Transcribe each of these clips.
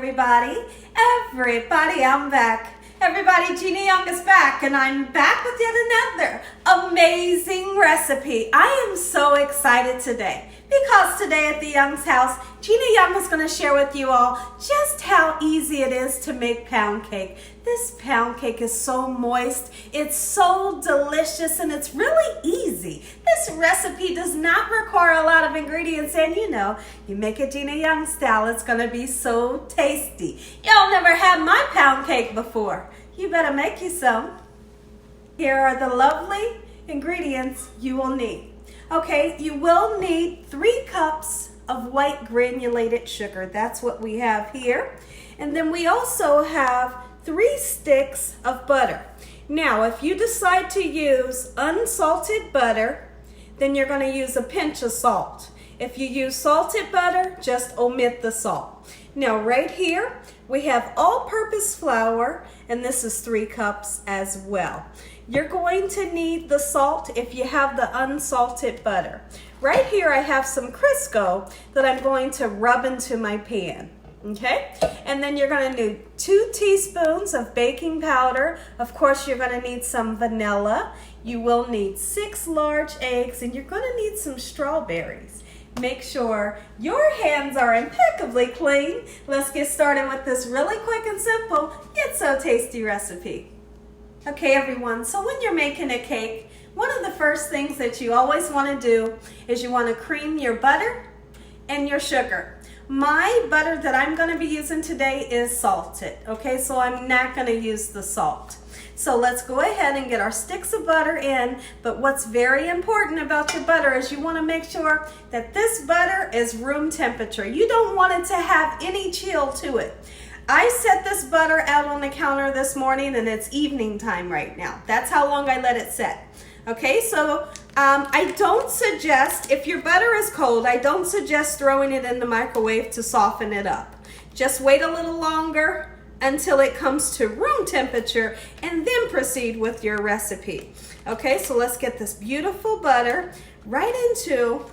everybody. I'm back. Everybody, Gina Young is back, and I'm back with yet another amazing recipe. I am so excited today because today at the Young's house, Gina Young is going to share with you all just how easy it is to make pound cake. This pound cake is so moist, it's so delicious, and it's really easy. This recipe does not require a lot of ingredients, and you make it Gina Young style, it's going to be so tasty. Y'all never had my pound cake before. You better make you some. Here are the lovely ingredients you will need. Okay, you will need 3 cups of white granulated sugar. That's what we have here. And then we also have 3 sticks of butter. Now, if you decide to use unsalted butter, then you're going to use a pinch of salt. If you use salted butter, just omit the salt. Now, right here, we have all-purpose flour, and this is 3 cups as well. You're going to need the salt if you have the unsalted butter. Right here, I have some Crisco that I'm going to rub into my pan. Okay, and then you're going to need 2 teaspoons of baking powder. Of course, you're going to need some vanilla. You will need 6 large eggs, and you're going to need some strawberries. Make sure your hands are impeccably clean. Let's get started with this really quick and simple, yet so tasty recipe. Okay, everyone, so when you're making a cake, one of the first things that you always want to do is you want to cream your butter and your sugar. My butter that I'm going to be using today is salted, okay? So I'm not going to use the salt. So let's go ahead and get our sticks of butter in, but what's very important about your butter is you want to make sure that this butter is room temperature. You don't want it to have any chill to it. I set this butter out on the counter this morning, and it's evening time right now. That's how long I let it set. Okay, so I don't suggest, if your butter is cold, I don't suggest throwing it in the microwave to soften it up. Just wait a little longer until it comes to room temperature and then proceed with your recipe. Okay, so let's get this beautiful butter right into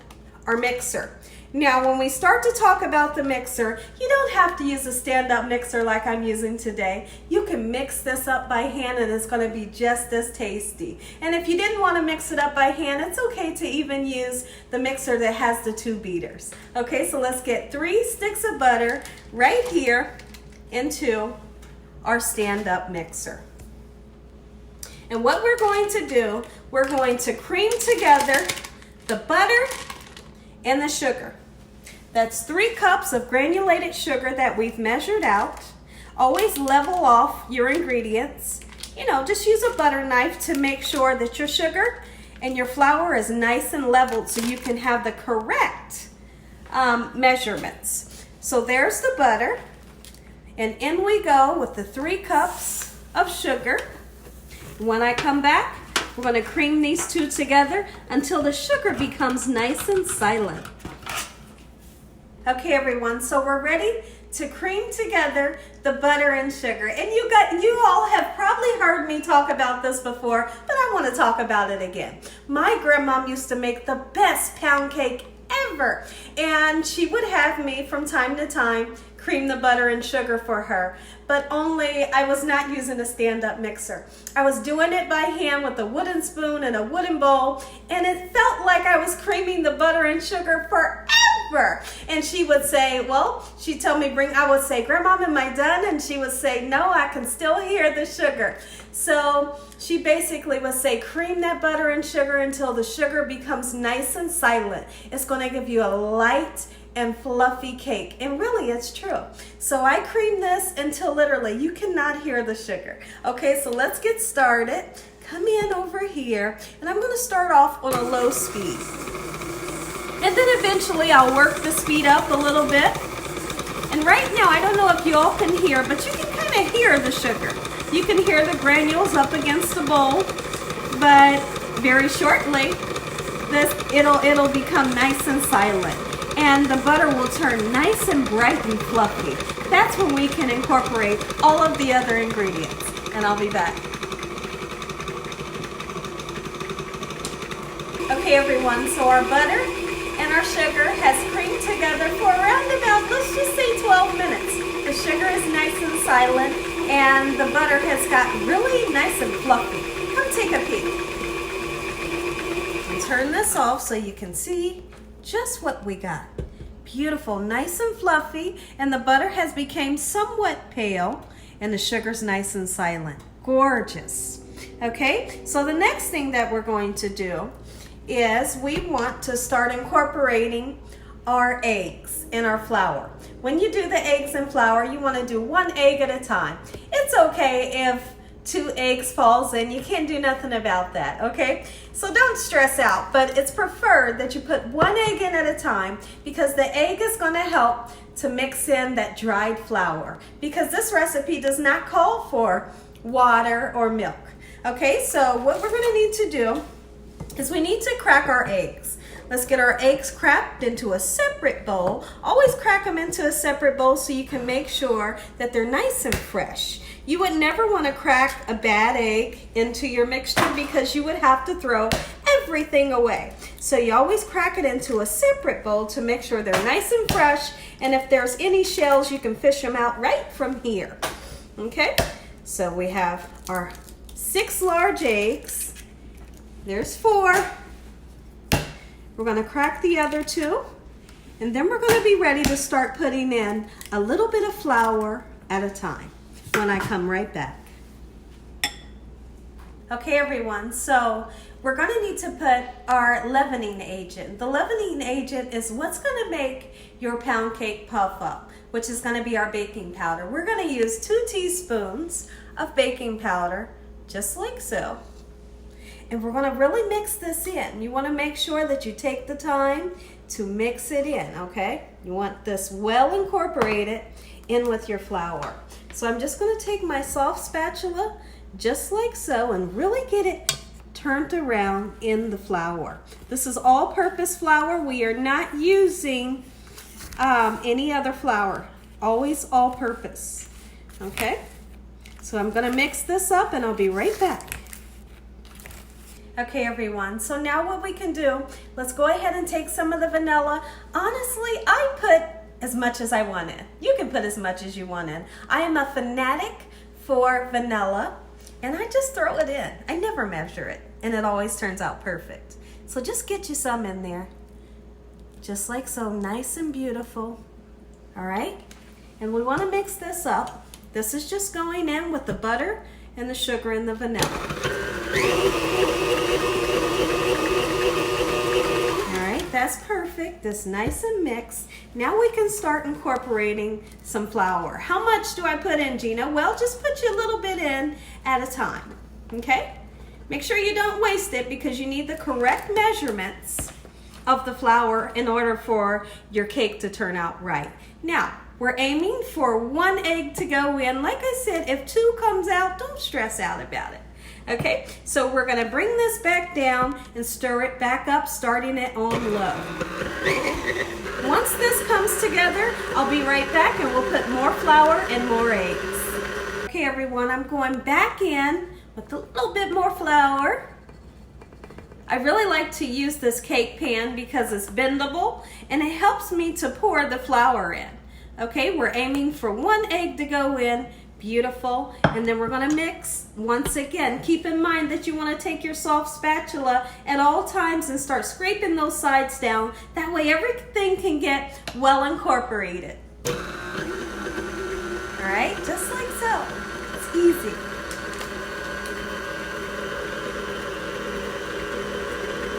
our mixer. Now, when we start to talk about the mixer, you don't have to use a stand-up mixer like I'm using today. You can mix this up by hand and it's going to be just as tasty. And if you didn't want to mix it up by hand, it's okay to even use the mixer that has the 2 beaters. Okay, so let's get 3 sticks of butter right here into our stand-up mixer. And what we're going to do, we're going to cream together the butter and the sugar. That's 3 cups of granulated sugar that we've measured out. Always level off your ingredients. Just use a butter knife to make sure that your sugar and your flour is nice and leveled so you can have the correct measurements. So there's the butter. And in we go with the 3 cups of sugar. When I come back, we're going to cream these 2 together until the sugar becomes nice and silent. Okay, everyone, so we're ready to cream together the butter and sugar. And you all have probably heard me talk about this before, but I want to talk about it again. My grandmom used to make the best pound cake ever, and she would have me from time to time cream the butter and sugar for her, but only I was not using a stand-up mixer. I was doing it by hand with a wooden spoon and a wooden bowl, and it felt like I was creaming the butter and sugar forever. And she would say, she'd tell me, I would say, Grandma, am I done? And she would say, no, I can still hear the sugar. So she basically would say, cream that butter and sugar until the sugar becomes nice and silent. It's going to give you a light and fluffy cake. And really, it's true. So I cream this until literally you cannot hear the sugar. Okay, so let's get started. Come in over here, and I'm going to start off on a low speed. And then eventually I'll work the speed up a little bit. And right now, I don't know if you all can hear, but you can kind of hear the sugar. You can hear the granules up against the bowl, but very shortly, it'll become nice and silent. And the butter will turn nice and bright and fluffy. That's when we can incorporate all of the other ingredients. And I'll be back. Okay, everyone, so our butter and our sugar has creamed together for around about, let's just say 12 minutes. the sugar is nice and silent, and the butter has got really nice and fluffy. Come take a peek. And turn this off so you can see just what we got. Beautiful, nice and fluffy, and the butter has become somewhat pale, and the sugar's nice and silent. Gorgeous. Okay, so the next thing that we're going to do is we want to start incorporating our eggs in our flour. When you do the eggs and flour, you want to do 1 egg at a time. It's okay if 2 eggs falls in, you can't do nothing about that, okay? So don't stress out, but it's preferred that you put 1 egg in at a time, because the egg is going to help to mix in that dried flour, because this recipe does not call for water or milk. Okay, so what we're going to need to do is we need to crack our eggs. Let's get our eggs cracked into a separate bowl. Always crack them into a separate bowl so you can make sure that they're nice and fresh. You would never want to crack a bad egg into your mixture, because you would have to throw everything away. So you always crack it into a separate bowl to make sure they're nice and fresh, and if there's any shells, you can fish them out right from here. Okay, so we have our 6 large eggs. There's 4. We're going to crack the other 2, and then we're going to be ready to start putting in a little bit of flour at a time when I come right back. Okay everyone, so we're going to need to put our leavening agent. The leavening agent is what's going to make your pound cake puff up, which is going to be our baking powder. We're going to use 2 teaspoons of baking powder, just like so. And we're going to really mix this in. You want to make sure that you take the time to mix it in, okay? You want this well incorporated in with your flour. So I'm just going to take my soft spatula, just like so, and really get it turned around in the flour. This is all-purpose flour. We are not using any other flour. Always all-purpose, okay? So I'm going to mix this up, and I'll be right back. Okay everyone, so now what we can do, let's go ahead and take some of the vanilla. Honestly, I put as much as I want in. You can put as much as you want in. I am a fanatic for vanilla, and I just throw it in. I never measure it, and it always turns out perfect. So just get you some in there, just like so, nice and beautiful. All right, and we want to mix this up. This is just going in with the butter and the sugar and the vanilla. That's perfect. That's nice and mixed. Now we can start incorporating some flour. How much do I put in, Gina? Well, just put you a little bit in at a time, okay? Make sure you don't waste it, because you need the correct measurements of the flour in order for your cake to turn out right. Now, we're aiming for 1 egg to go in. Like I said, if 2 comes out, don't stress out about it. Okay, so we're going to bring this back down and stir it back up, starting it on low. Once this comes together, I'll be right back, and we'll put more flour and more eggs. Okay everyone, I'm going back in with a little bit more flour. I really like to use this cake pan because it's bendable, and it helps me to pour the flour in. Okay, we're aiming for 1 egg to go in. Beautiful. And then we're going to mix once again. Keep in mind that you want to take your soft spatula at all times and start scraping those sides down. That way everything can get well incorporated. All right, just like so. It's easy.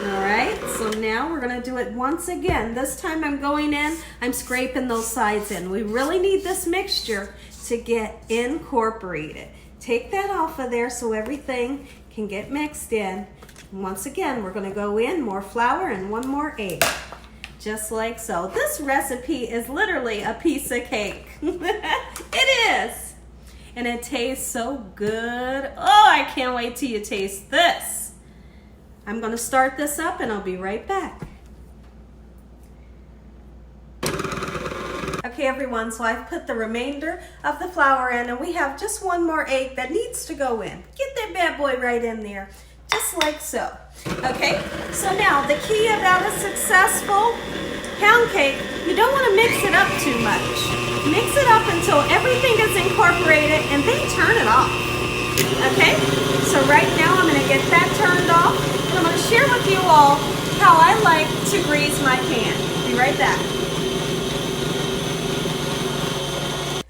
All right, so now we're going to do it once again. This time I'm going in, I'm scraping those sides in. We really need this mixture to get incorporated. Take that off of there so everything can get mixed in. Once again, we're going to go in more flour and 1 more egg, just like so. This recipe is literally a piece of cake. It is, and it tastes so good. Oh, I can't wait till you taste this. I'm going to start this up, and I'll be right back. Okay everyone, so I've put the remainder of the flour in, and we have just 1 more egg that needs to go in. Get that bad boy right in there. just like so. Okay, so now the key about a successful pound cake, you don't want to mix it up too much. Mix it up until everything is incorporated and then turn it off. Okay, so right now I'm going to get that turned off and I'm going to share with you all how I like to grease my pan. Be right back.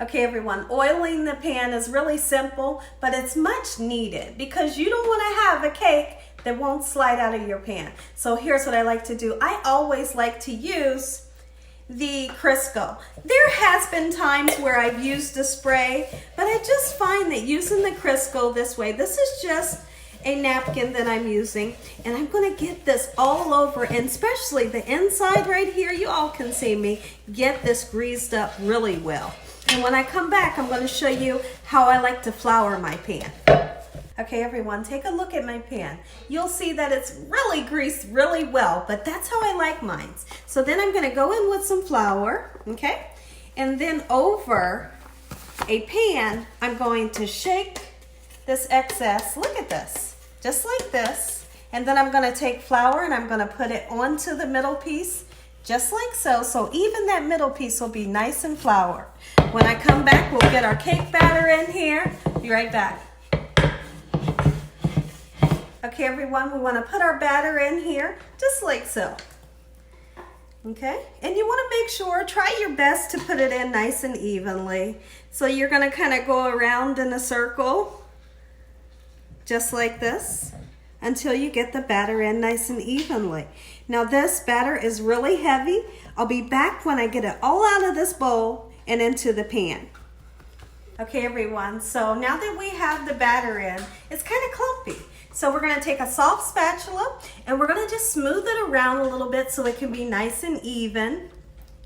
Okay everyone, oiling the pan is really simple, but it's much needed because you don't want to have a cake that won't slide out of your pan. So here's what I like to do. I always like to use the Crisco. There has been times where I've used a spray, but I just find that using the Crisco this way, this is just a napkin that I'm using, and I'm going to get this all over, and especially the inside right here, you all can see me, get this greased up really well. And when I come back, I'm going to show you how I like to flour my pan. Okay, everyone, take a look at my pan. You'll see that it's really greased really well, but that's how I like mine. So then I'm going to go in with some flour, okay? And then over a pan, I'm going to shake this excess. Look at this, just like this. And then I'm going to take flour and I'm going to put it onto the middle piece, just like so. So even that middle piece will be nice and floured. When I come back, we'll get our cake batter in here. Be right back. Okay, everyone, we want to put our batter in here, just like so. Okay, and you want to make sure, try your best to put it in nice and evenly. So you're going to kind of go around in a circle, just like this, until you get the batter in nice and evenly. Now this batter is really heavy. I'll be back when I get it all out of this bowl and into the pan. Okay, everyone, so now that we have the batter in, it's kind of clumpy. So we're going to take a soft spatula and we're going to just smooth it around a little bit so it can be nice and even.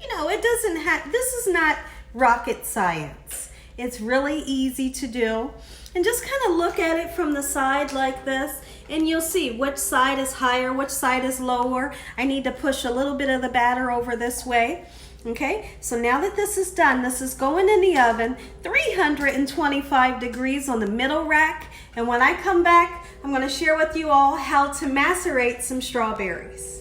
You know, it doesn't have, this is not rocket science. It's really easy to do. And just kind of look at it from the side like this and you'll see which side is higher, which side is lower. I need to push a little bit of the batter over this way. Okay, so now that this is done, this is going in the oven, 325 degrees on the middle rack. And when I come back, I'm going to share with you all how to macerate some strawberries.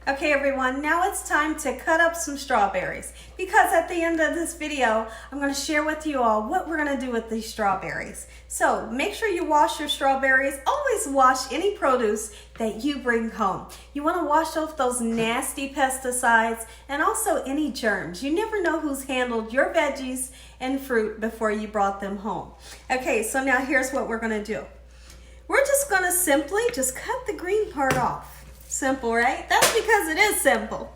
Okay everyone, now it's time to cut up some strawberries because at the end of this video, I'm going to share with you all what we're going to do with these strawberries. So make sure you wash your strawberries. Always wash any produce that you bring home. You want to wash off those nasty pesticides and also any germs. You never know who's handled your veggies and fruit before you brought them home. Okay, so now here's what we're going to do. We're just going to simply just cut the green part off. Simple, right? That's because it is simple.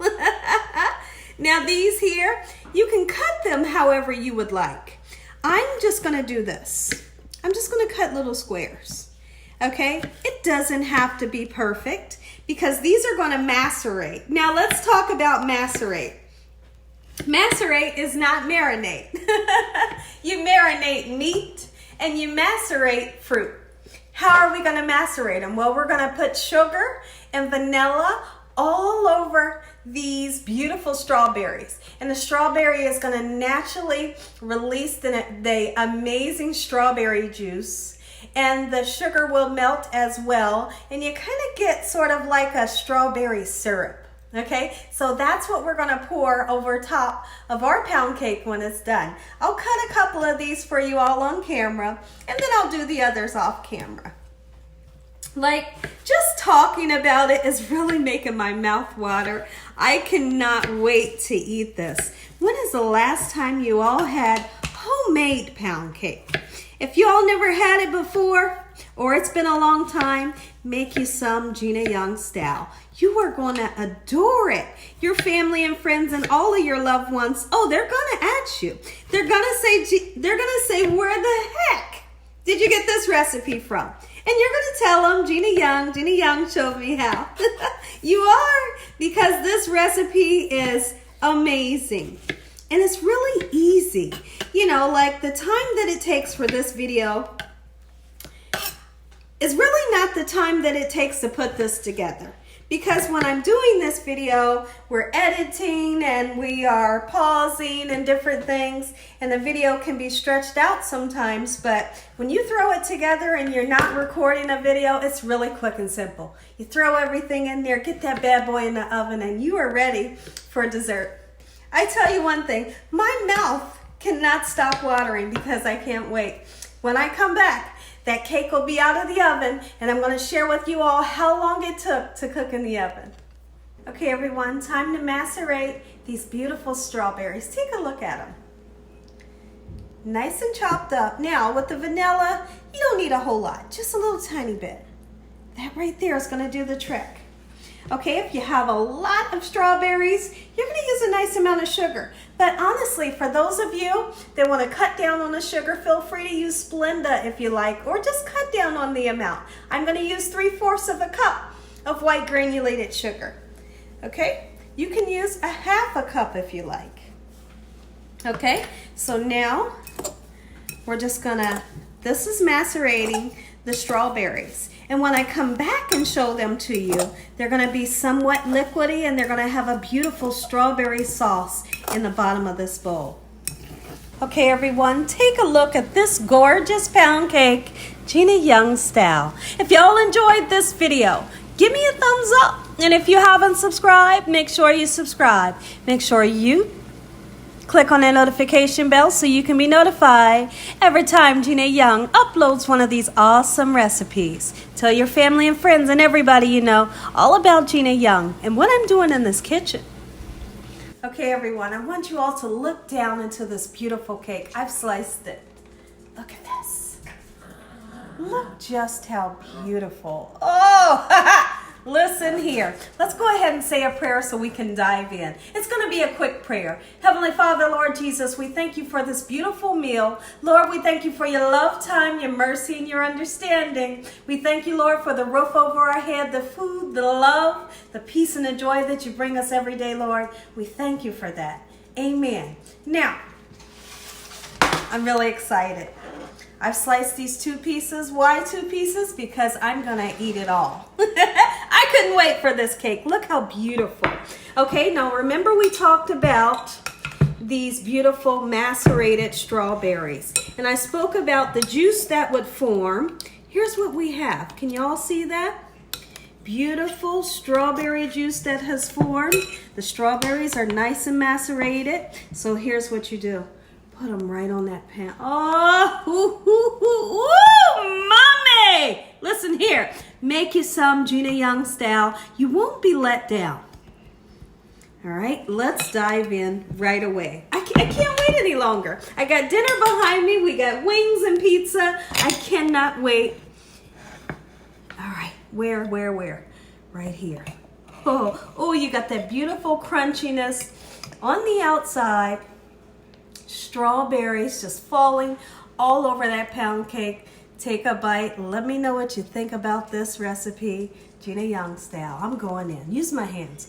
Now these here, you can cut them however you would like. I'm just going to do this. I'm just going to cut little squares. Okay? It doesn't have to be perfect because these are going to macerate. Now let's talk about macerate. Macerate is not marinate. You marinate meat and you macerate fruit. How are we going to macerate them? Well, we're going to put sugar and vanilla all over these beautiful strawberries. And the strawberry is going to naturally release the amazing strawberry juice. And the sugar will melt as well. And you kind of get sort of like a strawberry syrup. Okay, so that's what we're going to pour over top of our pound cake when it's done. I'll cut a couple of these for you all on camera, and then I'll do the others off camera. Like, just talking about it is really making my mouth water. I cannot wait to eat this. When is the last time you all had homemade pound cake? If you all never had it before, or it's been a long time, make you some Gina Young style. You are going to adore it. Your family and friends and all of your loved ones, oh, they're going to ask you. They're going to say, where the heck did you get this recipe from? And you're going to tell them, Gina Young showed me how. You are, because this recipe is amazing. And it's really easy. You know, like the time that it takes for this video is really not the time that it takes to put this together. because when I'm doing this video, we're editing and we are pausing and different things, and the video can be stretched out sometimes, but when you throw it together and you're not recording a video, it's really quick and simple. You throw everything in there, get that bad boy in the oven, and you are ready for dessert. I tell you one thing, my mouth cannot stop watering because I can't wait. When I come back, that cake will be out of the oven, and I'm going to share with you all how long it took to cook in the oven. Okay, everyone, time to macerate these beautiful strawberries. Take a look at them. Nice and chopped up. Now, with the vanilla, you don't need a whole lot, just a little tiny bit. That right there is going to do the trick. Okay, if you have a lot of strawberries, you're going to use a nice amount of sugar. But honestly, for those of you that want to cut down on the sugar, feel free to use Splenda if you like, or just cut down on the amount. I'm going to use 3/4 of a cup of white granulated sugar. Okay, you can use a 1/2 cup if you like. Okay, so now we're just going to, this is macerating the strawberries. And when I come back and show them to you, they're going to be somewhat liquidy, and they're going to have a beautiful strawberry sauce in the bottom of this bowl. Okay, everyone, take a look at this gorgeous pound cake, Gina Young style. If y'all enjoyed this video, give me a thumbs up. And if you haven't subscribed, make sure you subscribe. Make sure you click on that notification bell so you can be notified every time Gina Young uploads one of these awesome recipes. Tell your family and friends and everybody you know all about Gina Young and what I'm doing in this kitchen. Okay, everyone, I want you all to look down into this beautiful cake. I've sliced it. Look at this. Look just how beautiful. Oh, listen here. Let's go ahead and say a prayer so we can dive in. It's going to be a quick prayer. Heavenly Father, Lord Jesus, we thank you for this beautiful meal. Lord, we thank you for your love time, your mercy, and your understanding. We thank you, Lord, for the roof over our head, the food, the love, the peace, and the joy that you bring us every day, Lord. We thank you for that. Amen. Now, I'm really excited. I've sliced these 2 pieces. Why 2 pieces? Because I'm gonna eat it all. I couldn't wait for this cake. Look how beautiful. Okay, now remember we talked about these beautiful macerated strawberries. And I spoke about the juice that would form. Here's what we have. Can y'all see that? Beautiful strawberry juice that has formed. The strawberries are nice and macerated. So here's what you do. Put them right on that pan. Oh, mommy! Listen here. Make you some Gina Young style. You won't be let down. All right, let's dive in right away. I can't wait any longer. I got dinner behind me. We got wings and pizza. I cannot wait. All right, where? Right here. Oh, you got that beautiful crunchiness on the outside. Strawberries just falling all over that pound cake. Take a bite. Let me know what you think about this recipe, Gina Young style. I'm going in. Use my hands.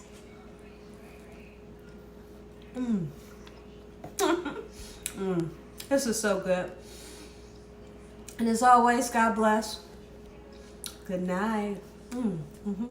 This is so good. And as always, God bless. Good night.